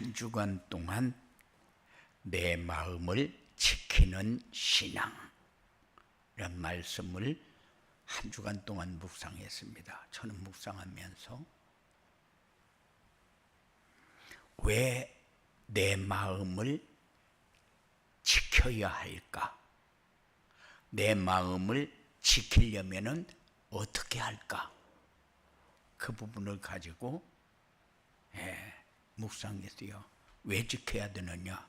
한 주간 동안 내 마음을 지키는 신앙, 이런 말씀을 한 주간 동안 묵상했습니다. 저는 묵상하면서 왜 내 마음을 지켜야 할까? 내 마음을 지키려면 어떻게 할까? 그 부분을 가지고 묵상했어요. 왜 지켜야 되느냐?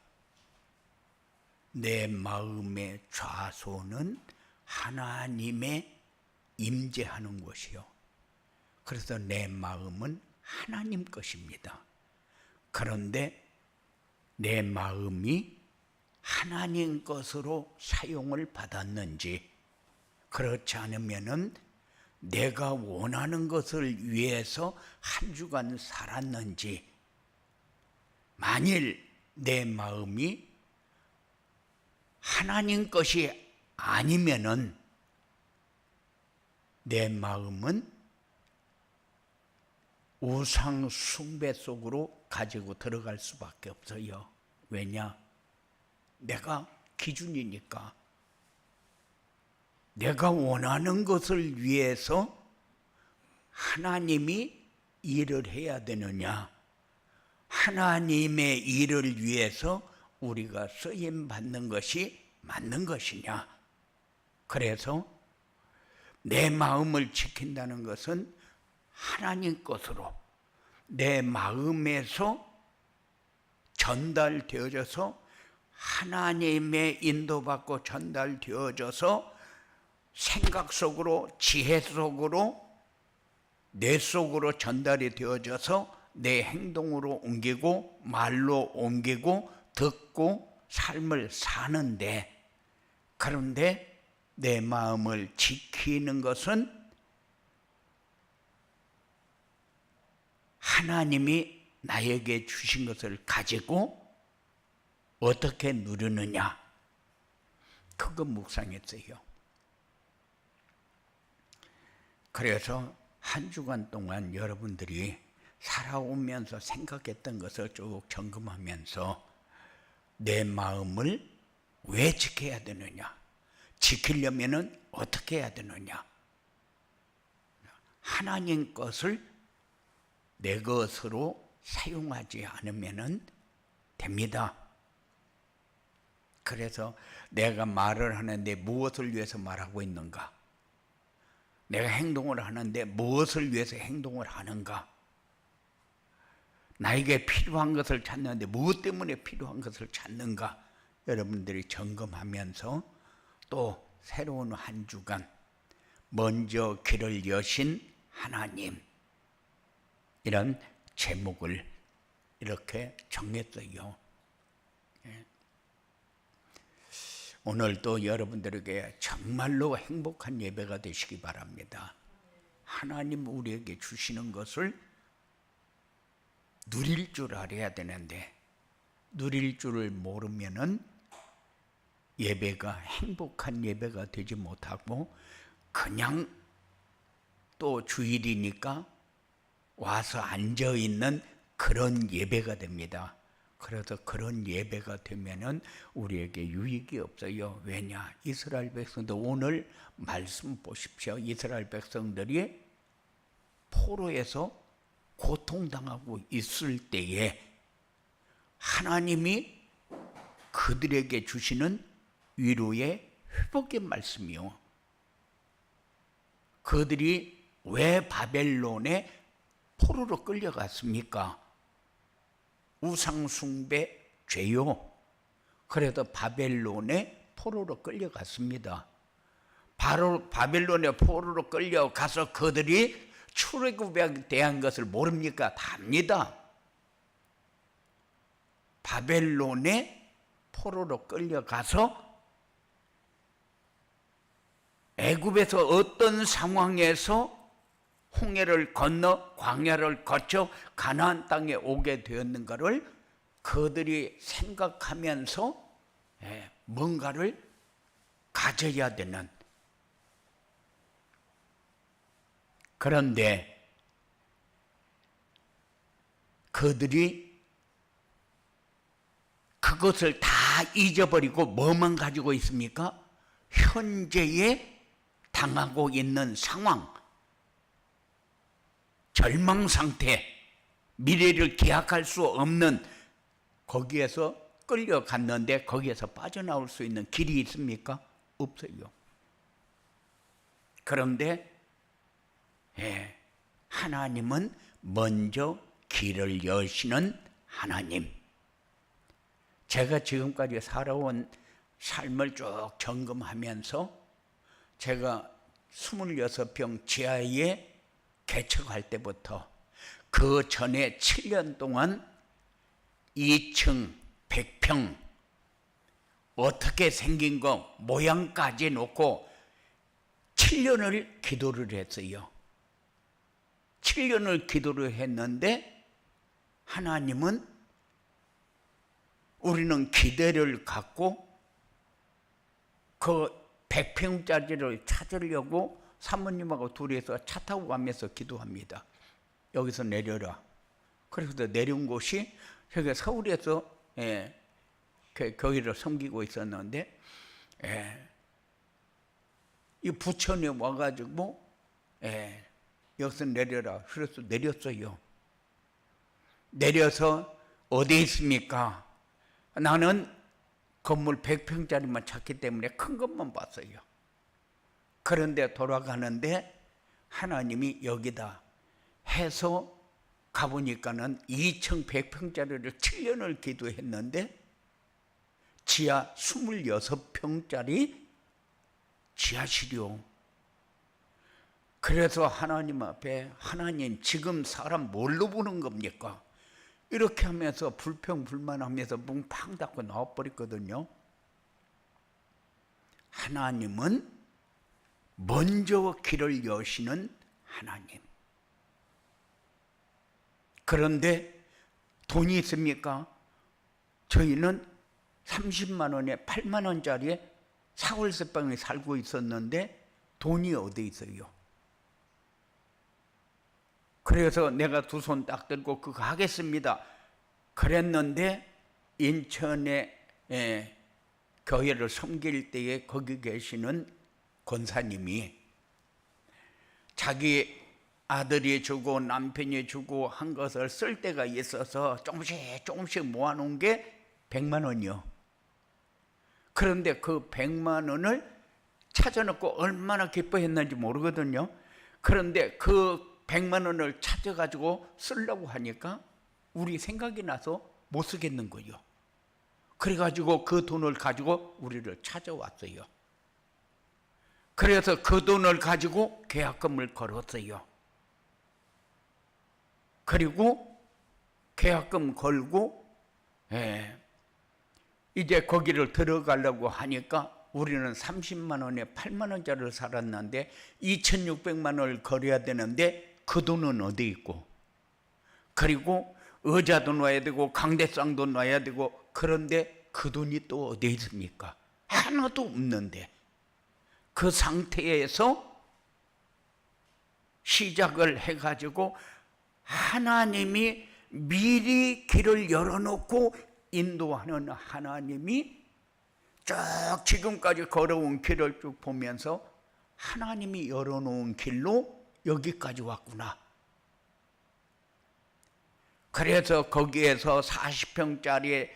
내 마음의 좌소는 하나님의 임재하는 곳이요. 그래서 내 마음은 하나님 것입니다. 그런데 내 마음이 하나님 것으로 사용을 받았는지, 그렇지 않으면은 내가 원하는 것을 위해서 한 주간 살았는지, 만일 내 마음이 하나님 것이 아니면은 내 마음은 우상 숭배 속으로 가지고 들어갈 수밖에 없어요. 왜냐? 내가 기준이니까. 내가 원하는 것을 위해서 하나님이 일을 해야 되느냐? 하나님의 일을 위해서 우리가 쓰임 받는 것이 맞는 것이냐? 그래서 내 마음을 지킨다는 것은 하나님 것으로 내 마음에서 전달되어져서 하나님의 인도받고 전달되어져서 생각 속으로, 지혜 속으로, 뇌 속으로 전달이 되어져서 내 행동으로 옮기고 말로 옮기고 듣고 삶을 사는데, 그런데 내 마음을 지키는 것은 하나님이 나에게 주신 것을 가지고 어떻게 누리느냐, 그거 묵상했어요. 그래서 한 주간 동안 여러분들이 살아오면서 생각했던 것을 쭉 점검하면서 내 마음을 왜 지켜야 되느냐, 지키려면 어떻게 해야 되느냐, 하나님 것을 내 것으로 사용하지 않으면 됩니다. 그래서 내가 말을 하는데 무엇을 위해서 말하고 있는가? 내가 행동을 하는데 무엇을 위해서 행동을 하는가? 나에게 필요한 것을 찾는데 무엇 때문에 필요한 것을 찾는가? 여러분들이 점검하면서 또 새로운 한 주간 먼저 길을 여신 하나님, 이런 제목을 이렇게 정했어요. 오늘도 여러분들에게 정말로 행복한 예배가 되시기 바랍니다. 하나님 우리에게 주시는 것을 누릴 줄 알아야 되는데, 누릴 줄을 모르면은 예배가 행복한 예배가 되지 못하고 그냥 또 주일이니까 와서 앉아있는 그런 예배가 됩니다. 그래서 그런 예배가 되면은 우리에게 유익이 없어요. 왜냐? 이스라엘 백성들, 오늘 말씀 보십시오. 이스라엘 백성들이 포로에서 고통당하고 있을 때에 하나님이 그들에게 주시는 위로의 회복의 말씀이요. 그들이 왜 바벨론에 포로로 끌려갔습니까? 우상숭배 죄요. 그래서 바벨론에 포로로 끌려갔습니다. 바로 바벨론에 포로로 끌려가서 그들이 출애굽에 대한 것을 모릅니까? 다 압니다. 바벨론에 포로로 끌려가서 애굽에서 어떤 상황에서 홍해를 건너 광야를 거쳐 가나안 땅에 오게 되었는가를 그들이 생각하면서 뭔가를 가져야 되는, 그런데 그들이 것을 다 잊어버리고 뭐만 가지고 있습니까? 현재에 당하고 있는 상황, 절망 상태, 미래를 기약할 수 없는, 거기에서 끌려갔는데 거기에서 빠져나올 수 있는 길이 있습니까? 없어요. 그런데 하나님은 먼저 길을 여시는 하나님. 제가 지금까지 살아온 삶을 쭉 점검하면서 제가 26평 지하에 개척할 때부터 그 전에 7년 동안 2층 100평 어떻게 생긴 거 모양까지 놓고 7년을 기도를 했어요. 7년을 기도를 했는데 하나님은, 우리는 기대를 갖고 그 100평짜리를 찾으려고 사모님하고 둘이서 차 타고 가면서 기도합니다. 여기서 내려라. 그래서 내려온 곳이 제가 서울에서 교회를 섬기고 있었는데 이 부천에 와가지고 여기서 내려라. 그래서 내렸어요. 내려서 어디 있습니까? 나는 건물 100평짜리만 찾기 때문에 큰 것만 봤어요. 그런데 돌아가는데 하나님이 여기다 해서 가보니까는 2100평짜리를 7년을 기도했는데 지하 26평짜리 지하실이요. 그래서 하나님 앞에, 하나님 지금 사람 뭘로 보는 겁니까? 이렇게 하면서 불평불만하면서 문 팡 닫고 나와버렸거든요. 하나님은 먼저 길을 여시는 하나님. 그런데 돈이 있습니까? 저희는 30만 원에 8만 원짜리에 사월세방에 살고 있었는데 돈이 어디 있어요? 그래서 내가 두 손 딱 들고 그거 하겠습니다 그랬는데, 인천에 교회를 섬길 때에 거기 계시는 권사님이 자기 아들이 주고 남편이 주고 한 것을 쓸 때가 있어서 조금씩 모아놓은 게 100만 원이요. 그런데 그 100만 원을 찾아놓고 얼마나 기뻐했는지 모르거든요. 그런데 그 100만 원을 찾아가지고 쓰려고 하니까 우리 생각이 나서 못 쓰겠는 거예요. 그래가지고 그 돈을 가지고 우리를 찾아왔어요. 그래서 그 돈을 가지고 계약금을 걸었어요. 그리고 계약금 걸고 이제 거기를 들어가려고 하니까 우리는 30만 원에 8만 원짜리를 살았는데 2,600만 원을 걸어야 되는데 그 돈은 어디 있고, 그리고 의자도 놔야 되고 강대상도 놔야 되고, 그런데 그 돈이 또 어디 있습니까? 하나도 없는데 그 상태에서 시작을 해가지고 하나님이 미리 길을 열어놓고 인도하는 하나님이 쭉 지금까지 걸어온 길을 쭉 보면서 하나님이 열어놓은 길로 여기까지 왔구나. 그래서 거기에서 40평짜리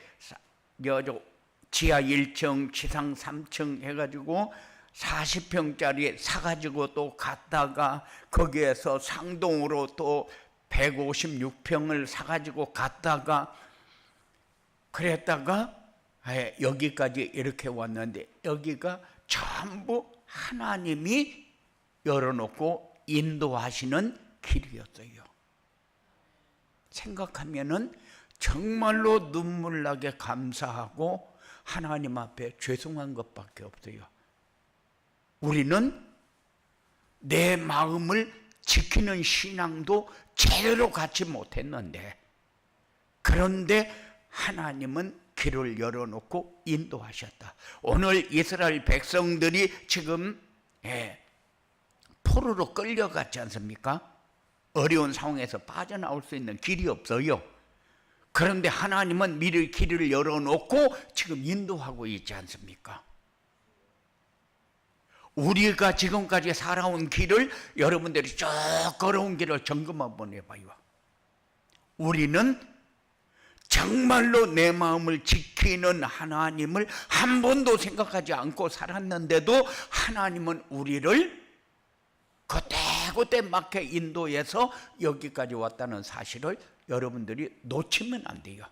지하 1층, 지상 3층 해가지고 40평짜리 사가지고 또 갔다가 거기에서 상동으로 또 156평을 사가지고 갔다가 그랬다가 여기까지 이렇게 왔는데 여기가 전부 하나님이 열어놓고 인도하시는 길이었어요. 생각하면은 정말로 눈물 나게 감사하고 하나님 앞에 죄송한 것밖에 없어요. 우리는 내 마음을 지키는 신앙도 제대로 갖지 못했는데, 그런데 하나님은 길을 열어놓고 인도하셨다. 오늘 이스라엘 백성들이 지금 포로로 끌려갔지 않습니까? 어려운 상황에서 빠져나올 수 있는 길이 없어요. 그런데 하나님은 미리 길을 열어놓고 지금 인도하고 있지 않습니까? 우리가 지금까지 살아온 길을 여러분들이 쭉 걸어온 길을 점검 한번 해봐요. 우리는 정말로 내 마음을 지키는 하나님을 한 번도 생각하지 않고 살았는데도 하나님은 우리를 그때그때 맞게 인도해서 여기까지 왔다는 사실을 여러분들이 놓치면 안 돼요.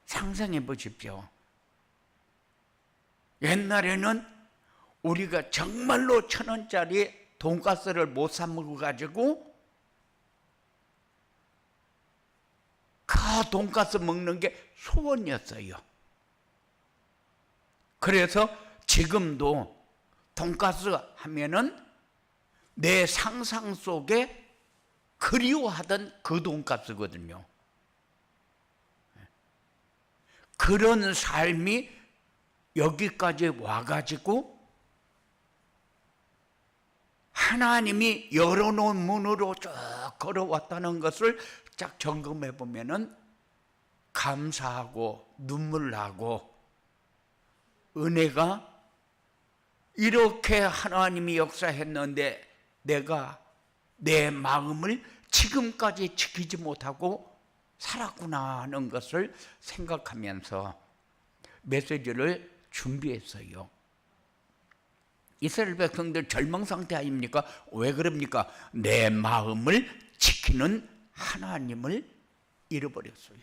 상상해 보십시오. 옛날에는 우리가 정말로 1,000원짜리 돈가스를 못 사 먹어가지고 그 돈가스 먹는 게 소원이었어요. 그래서 지금도 돈가스 하면은 내 상상 속에 그리워하던 그 돈가스거든요. 그런 삶이 여기까지 와가지고 하나님이 열어놓은 문으로 쭉 걸어왔다는 것을 쫙 점검해 보면은 감사하고 눈물 나고, 은혜가 이렇게 하나님이 역사했는데 내가 내 마음을 지금까지 지키지 못하고 살았구나 하는 것을 생각하면서 메시지를 준비했어요. 이스라엘 백성들 절망 상태 아닙니까? 왜 그럽니까? 내 마음을 지키는 하나님을 잃어버렸어요.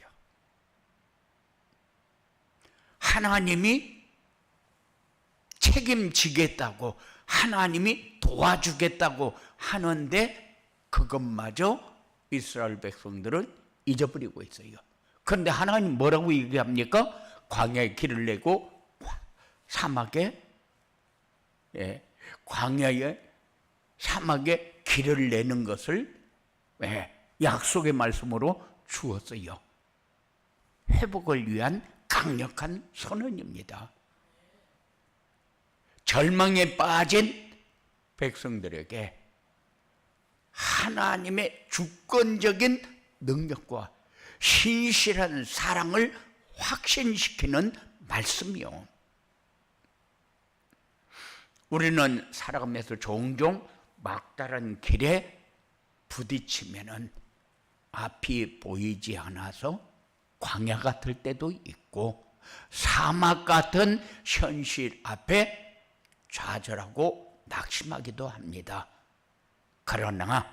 하나님이 책임지겠다고, 하나님이 도와주겠다고 하는데 그것마저 이스라엘 백성들은 잊어버리고 있어요. 그런데 하나님 뭐라고 얘기합니까? 광야에 길을 내고 사막에, 광야에 사막에 길을 내는 것을 약속의 말씀으로 주었어요. 회복을 위한 강력한 선언입니다. 절망에 빠진 백성들에게 하나님의 주권적인 능력과 신실한 사랑을 확신시키는 말씀이요. 우리는 살아가면서 종종 막다른 길에 부딪히면은 앞이 보이지 않아서 광야 같을 때도 있고 사막 같은 현실 앞에 좌절하고 낙심하기도 합니다. 그러나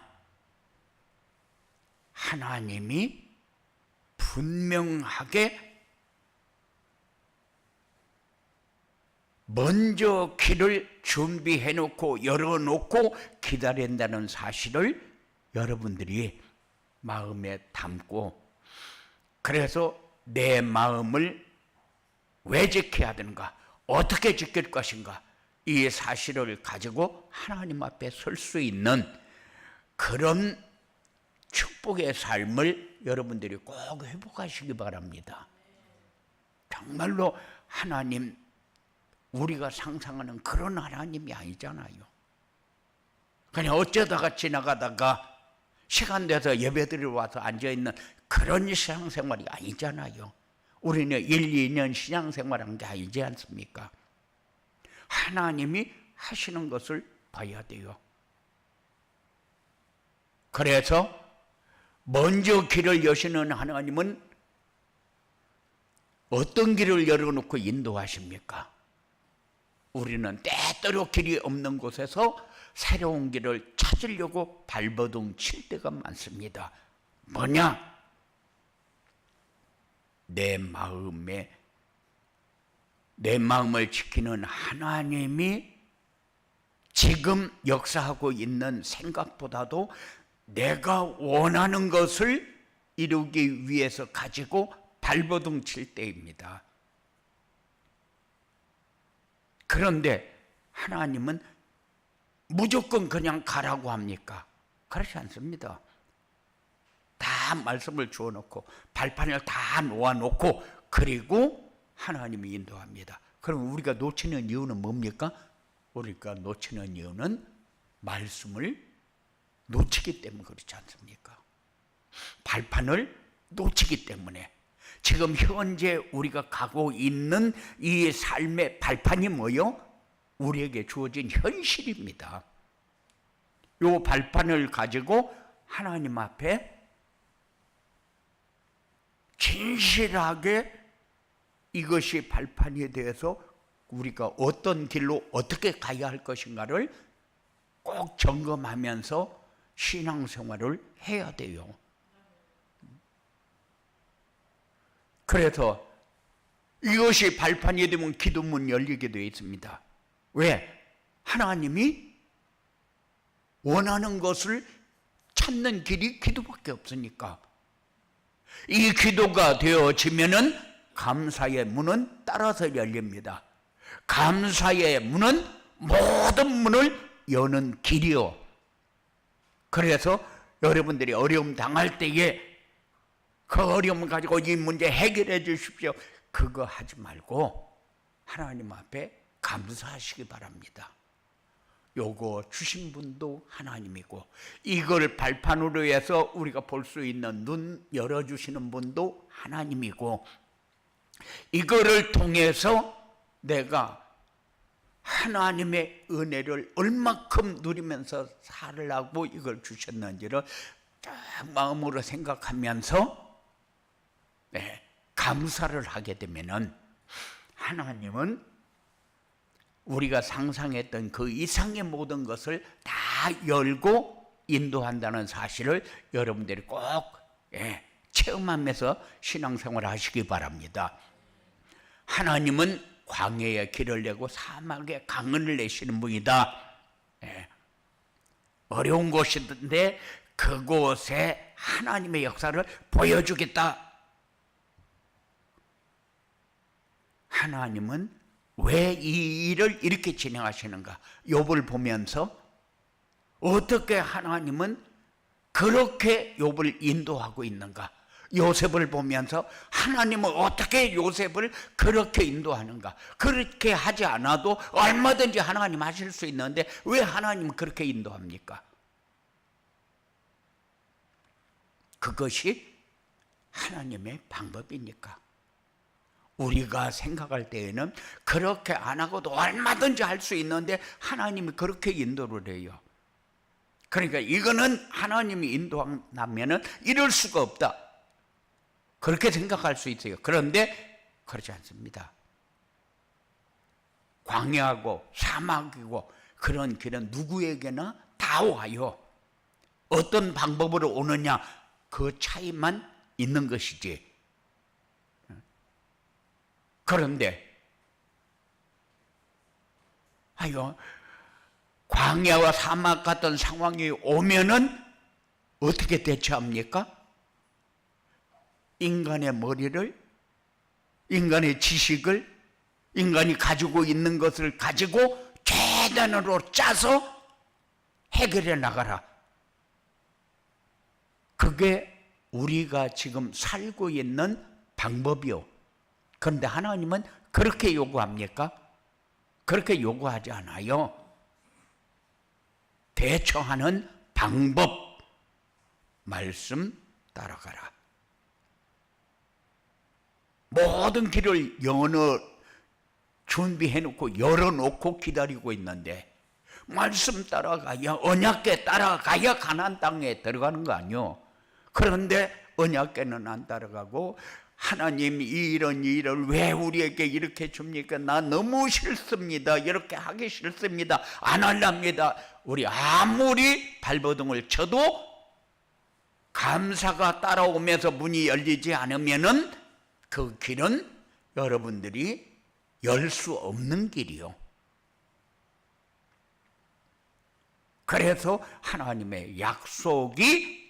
하나님이 분명하게 먼저 길을 준비해 놓고 열어놓고 기다린다는 사실을 여러분들이 마음에 담고, 그래서 내 마음을 왜 지켜야 되는가, 어떻게 지킬 것인가, 이 사실을 가지고 하나님 앞에 설 수 있는 그런 축복의 삶을 여러분들이 꼭 회복하시기 바랍니다. 정말로 하나님, 우리가 상상하는 그런 하나님이 아니잖아요. 그냥 어쩌다가 지나가다가 시간 돼서 예배드리러 와서 앉아있는 그런 신앙생활이 아니잖아요. 우리는 1, 2년 신앙생활한 게 아니지 않습니까? 하나님이 하시는 것을 봐야 돼요. 그래서 먼저 길을 여시는 하나님은 어떤 길을 열어놓고 인도하십니까? 우리는 때때로 길이 없는 곳에서 새로운 길을 찾으려고 발버둥 칠 때가 많습니다. 뭐냐? 내 마음을 지키는 하나님이 지금 역사하고 있는 생각보다도 내가 원하는 것을 이루기 위해서 가지고 발버둥 칠 때입니다. 그런데 하나님은 무조건 그냥 가라고 합니까? 그렇지 않습니다. 다 말씀을 주어놓고 발판을 다 놓아놓고 그리고 하나님이 인도합니다. 그럼 우리가 놓치는 이유는 뭡니까? 우리가 놓치는 이유는 말씀을 놓치기 때문에 그렇지 않습니까? 발판을 놓치기 때문에. 지금 현재 우리가 가고 있는 이 삶의 발판이 뭐요? 우리에게 주어진 현실입니다. 이 발판을 가지고 하나님 앞에 진실하게 이것이 발판에 대해서 우리가 어떤 길로 어떻게 가야 할 것인가를 꼭 점검하면서 신앙생활을 해야 돼요. 그래서 이것이 발판이 되면 기도문 열리게 되어 있습니다. 왜? 하나님이 원하는 것을 찾는 길이 기도밖에 없으니까. 이 기도가 되어지면은 감사의 문은 따라서 열립니다. 감사의 문은 모든 문을 여는 길이요. 그래서 여러분들이 어려움 당할 때에 그 어려움을 가지고 이 문제 해결해 주십시오, 그거 하지 말고 하나님 앞에 감사하시기 바랍니다. 요거 주신 분도 하나님이고, 이걸 발판으로 해서 우리가 볼 수 있는 눈 열어주시는 분도 하나님이고, 이거를 통해서 내가 하나님의 은혜를 얼마큼 누리면서 살라고 이걸 주셨는지를 딱 마음으로 생각하면서 감사를 하게 되면은 하나님은 우리가 상상했던 그 이상의 모든 것을 다 열고 인도한다는 사실을 여러분들이 꼭 체험하면서 신앙생활을 하시기 바랍니다. 하나님은 광야에 길을 내고 사막에 강을 내시는 분이다. 어려운 곳인데 그곳에 하나님의 역사를 보여주겠다. 하나님은 왜 이 일을 이렇게 진행하시는가? 욥을 보면서 어떻게 하나님은 그렇게 욥을 인도하고 있는가? 요셉을 보면서 하나님은 어떻게 요셉을 그렇게 인도하는가? 그렇게 하지 않아도 얼마든지 하나님 하실 수 있는데 왜 하나님은 그렇게 인도합니까? 그것이 하나님의 방법이니까. 우리가 생각할 때에는 그렇게 안 하고도 얼마든지 할 수 있는데 하나님이 그렇게 인도를 해요. 그러니까 이거는 하나님이 인도한다면 이럴 수가 없다, 그렇게 생각할 수 있어요. 그런데 그렇지 않습니다. 광야고 사막이고 그런 길은 누구에게나 다 와요. 어떤 방법으로 오느냐, 그 차이만 있는 것이지. 그런데 광야와 사막 같은 상황이 오면은 어떻게 대처합니까? 인간의 머리를, 인간의 지식을, 인간이 가지고 있는 것을 가지고 최단으로 짜서 해결해 나가라. 그게 우리가 지금 살고 있는 방법이요. 그런데 하나님은 그렇게 요구합니까? 그렇게 요구하지 않아요. 대처하는 방법, 말씀 따라가라. 모든 길을 준비해놓고 열어놓고 기다리고 있는데 말씀 따라가야, 언약궤 따라가야 가나안 땅에 들어가는 거 아니요. 그런데 언약궤는 안 따라가고 하나님 이런 일을 왜 우리에게 이렇게 줍니까? 나 너무 싫습니다. 이렇게 하기 싫습니다. 안 할랍니다. 우리 아무리 발버둥을 쳐도 감사가 따라오면서 문이 열리지 않으면은 그 길은 여러분들이 열 수 없는 길이요. 그래서 하나님의 약속이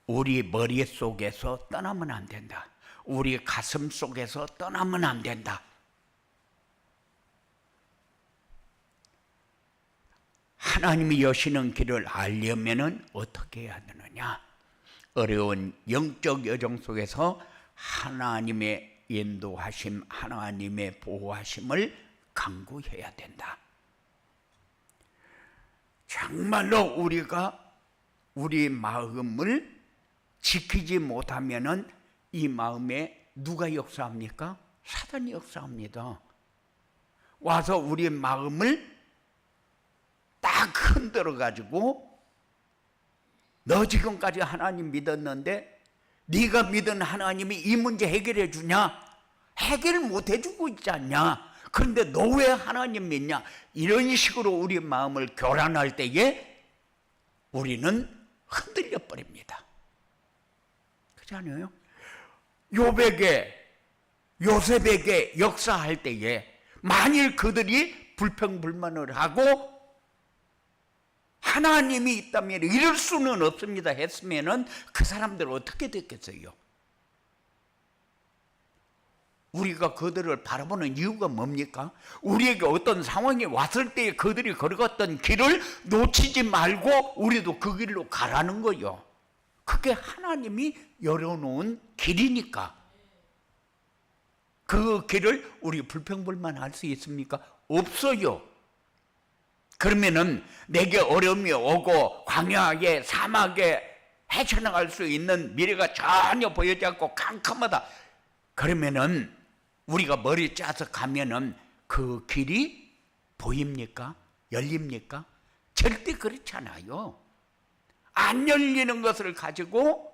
우리 머릿속에서 떠나면 안 된다. 우리 가슴 속에서 떠나면 안 된다. 하나님이 여시는 길을 알려면 어떻게 해야 되느냐? 어려운 영적 여정 속에서 하나님의 인도하심, 하나님의 보호하심을 간구해야 된다. 정말로 우리가 우리 마음을 지키지 못하면은 이 마음에 누가 역사합니까? 사단이 역사합니다. 와서 우리 마음을 딱 흔들어 가지고 너 지금까지 하나님 믿었는데 네가 믿은 하나님이 이 문제 해결해 주냐? 해결 못 해주고 있지 않냐? 그런데 너 왜 하나님 믿냐? 이런 식으로 우리 마음을 교란할 때에 우리는 흔들려 버립니다. 그렇지 않아요? 요셉에게 역사할 때에 만일 그들이 불평불만을 하고 하나님이 있다면 이럴 수는 없습니다 했으면은 그 사람들 어떻게 됐겠어요? 우리가 그들을 바라보는 이유가 뭡니까? 우리에게 어떤 상황이 왔을 때 그들이 걸어갔던 길을 놓치지 말고 우리도 그 길로 가라는 거요. 그게 하나님이 열어놓은 길이니까. 그 길을 우리 불평불만할 수 있습니까? 없어요. 그러면은 내게 어려움이 오고 광야에 사막에 헤쳐나갈 수 있는 미래가 전혀 보이지 않고 캄캄하다. 그러면은 우리가 머리 짜서 가면은 그 길이 보입니까? 열립니까? 절대 그렇지 않아요. 안 열리는 것을 가지고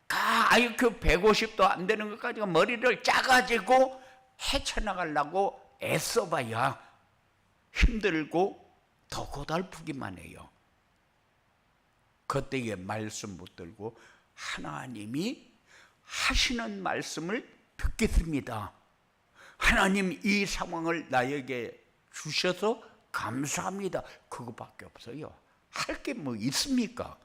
IQ 150도 안 되는 것 가지고 머리를 짜가지고 헤쳐나가려고 애써봐야 힘들고 더 고달프기만 해요. 그때에 말씀 붙들고 하나님이 하시는 말씀을 듣겠습니다. 하나님 이 상황을 나에게 주셔서 감사합니다. 그거밖에 없어요. 할 게 뭐 있습니까?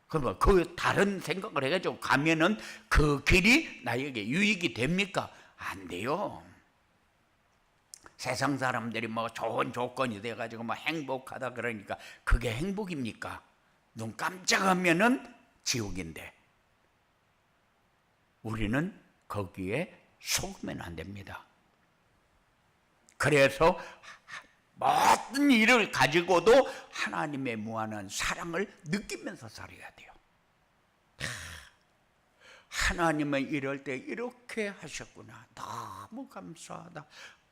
그러면 그 다른 생각을 해가지고 가면은 그 길이 나에게 유익이 됩니까? 안 돼요. 세상 사람들이 뭐 좋은 조건이 돼가지고 뭐 행복하다 그러니까 그게 행복입니까? 눈 깜짝하면은 지옥인데 우리는 거기에 속으면 안 됩니다. 그래서 모든 일을 가지고도 하나님의 무한한 사랑을 느끼면서 살아야 돼요. 하나님은 이럴 때 이렇게 하셨구나. 너무 감사하다.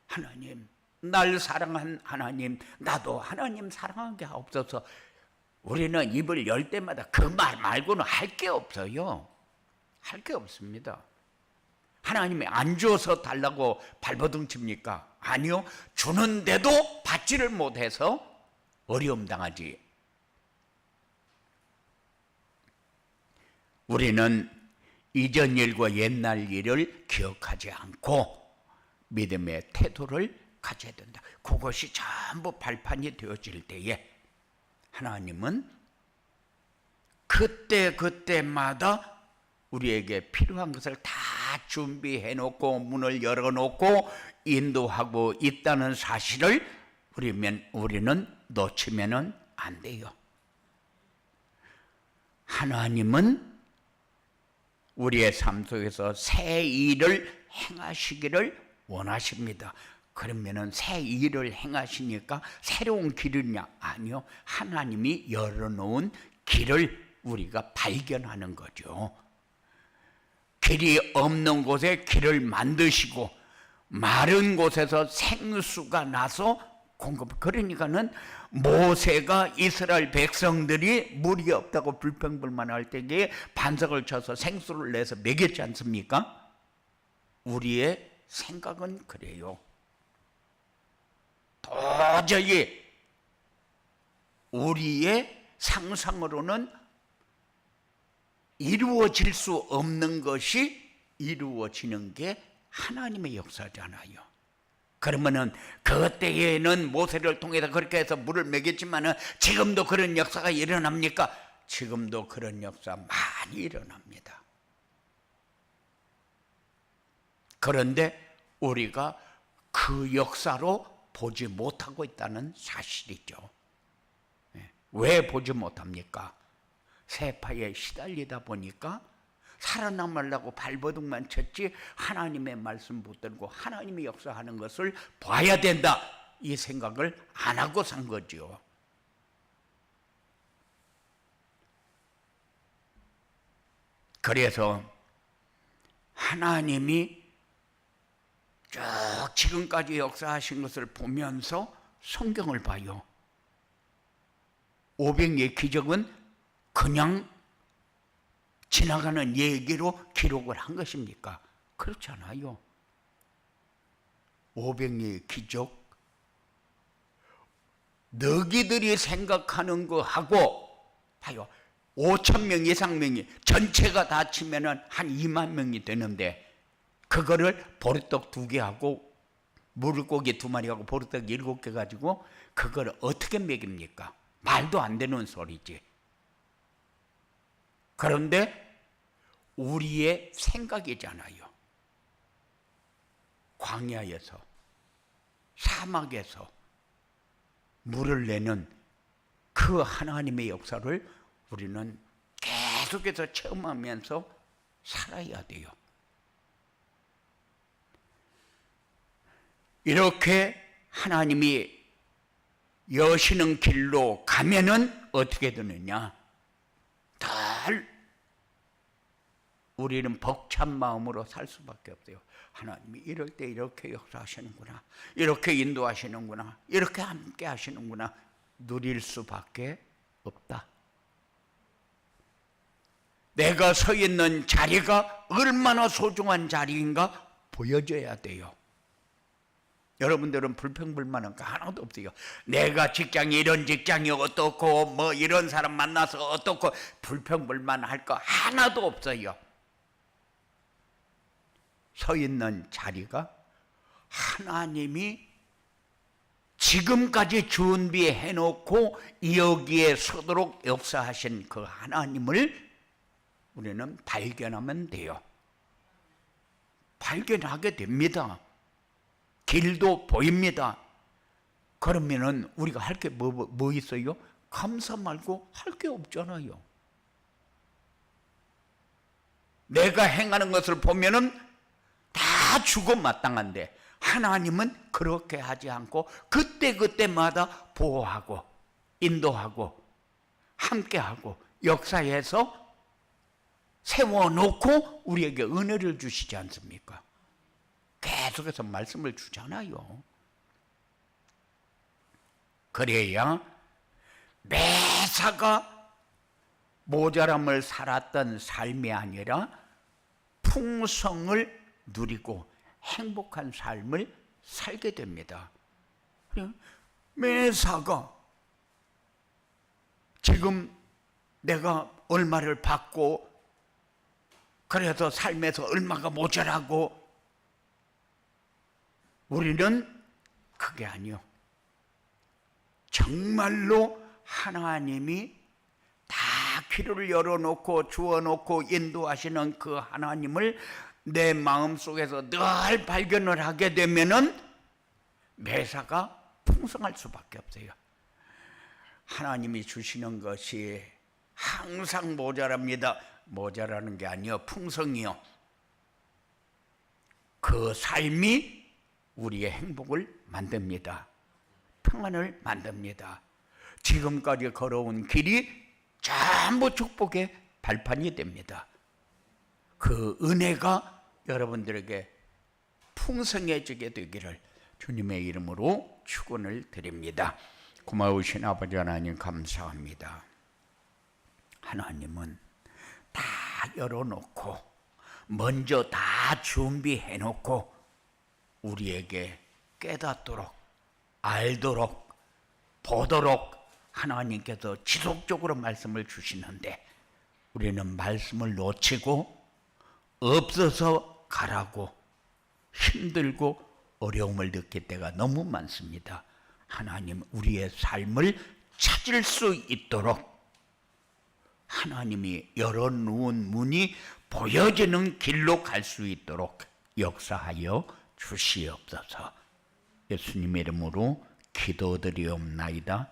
하나님, 날 사랑한 하나님, 나도 하나님 사랑하게 하옵소서. 우리는 입을 열 때마다 그 말 말고는 할 게 없어요. 할 게 없습니다. 하나님이 안 줘서 달라고 발버둥 칩니까? 아니요. 주는데도 받지를 못해서 어려움 당하지. 우리는 이전 일과 옛날 일을 기억하지 않고 믿음의 태도를 가져야 된다. 그것이 전부 발판이 되어질 때에 하나님은 그때마다 우리에게 필요한 것을 다 준비해 놓고 문을 열어 놓고 인도하고 있다는 사실을 우리는 놓치면은 안 돼요. 하나님은 우리의 삶 속에서 새 일을 행하시기를 원하십니다. 그러면은 새 일을 행하시니까 새로운 길이냐? 아니요. 하나님이 열어놓은 길을 우리가 발견하는 거죠. 길이 없는 곳에 길을 만드시고 마른 곳에서 생수가 나서 공급. 그러니까는 모세가 이스라엘 백성들이 물이 없다고 불평불만할 때에 반석을 쳐서 생수를 내서 먹였지 않습니까? 우리의 생각은 그래요. 도저히 우리의 상상으로는 이루어질 수 없는 것이 이루어지는 게 하나님의 역사잖아요. 그러면은 그때에는 모세를 통해서 그렇게 해서 물을 먹였지만은 지금도 그런 역사가 일어납니까? 지금도 그런 역사 많이 일어납니다. 그런데 우리가 그 역사로 보지 못하고 있다는 사실이죠. 왜 보지 못합니까? 세파에 시달리다 보니까 살아남으려고 발버둥만 쳤지 하나님의 말씀 붙들고 하나님이 역사하는 것을 봐야 된다. 이 생각을 안 하고 산 거죠. 그래서 하나님이 쭉 지금까지 역사하신 것을 보면서 성경을 봐요. 500의 기적은 그냥 지나가는 얘기로 기록을 한 것입니까? 그렇지 않아요. 500의 기적, 너희들이 생각하는 거하고 봐요. 5,000명 이상명이 전체가 다 치면은 한 2만 명이 되는데 그거를 보리떡 2개하고 물고기 2마리하고 보리떡 7개 가지고 그걸 어떻게 먹입니까? 말도 안 되는 소리지. 그런데 우리의 생각이잖아요. 광야에서, 사막에서 물을 내는 그 하나님의 역사를 우리는 계속해서 체험하면서 살아야 돼요. 이렇게 하나님이 여시는 길로 가면은 어떻게 되느냐? 늘 우리는 벅찬 마음으로 살 수밖에 없어요. 하나님이 이럴 때 이렇게 역사하시는구나, 이렇게 인도하시는구나, 이렇게 함께 하시는구나, 누릴 수밖에 없다. 내가 서 있는 자리가 얼마나 소중한 자리인가 보여줘야 돼요. 여러분들은 불평불만한 거 하나도 없어요. 내가 직장이 이런 직장이 어떻고 뭐 이런 사람 만나서 어떻고 불평불만할 거 하나도 없어요. 서 있는 자리가 하나님이 지금까지 준비해 놓고 여기에 서도록 역사하신 그 하나님을 우리는 발견하면 돼요. 발견하게 됩니다. 길도 보입니다. 그러면은 우리가 할 게 뭐 있어요? 감사 말고 할 게 없잖아요. 내가 행하는 것을 보면은 다 주고 마땅한데 하나님은 그렇게 하지 않고 그때그때마다 보호하고 인도하고 함께하고 역사해서 세워놓고 우리에게 은혜를 주시지 않습니까? 계속해서 말씀을 주잖아요. 그래야 매사가 모자람을 살았던 삶이 아니라 풍성을 누리고 행복한 삶을 살게 됩니다. 매사가 지금 내가 얼마를 받고 그래서 삶에서 얼마가 모자라고 우리는 그게 아니요. 정말로 하나님이 다 귀를 열어놓고 주어놓고 인도하시는 그 하나님을 내 마음속에서 늘 발견을 하게 되면은 매사가 풍성할 수밖에 없어요. 하나님이 주시는 것이 항상 모자랍니다. 모자라는 게 아니요, 풍성이요. 그 삶이 우리의 행복을 만듭니다. 평안을 만듭니다. 지금까지 걸어온 길이 전부 축복의 발판이 됩니다. 그 은혜가 여러분들에게 풍성해지게 되기를 주님의 이름으로 축원을 드립니다. 고마우신 아버지 하나님 감사합니다. 하나님은 다 열어놓고 먼저 다 준비해놓고 우리에게 깨닫도록 알도록 보도록 하나님께서 지속적으로 말씀을 주시는데 우리는 말씀을 놓치고 없어서 가라고 힘들고 어려움을 느낄 때가 너무 많습니다. 하나님, 우리의 삶을 찾을 수 있도록 하나님이 열어놓은 문이 보여지는 길로 갈 수 있도록 역사하여 주시옵소서. 예수님의 이름으로 기도드리옵나이다.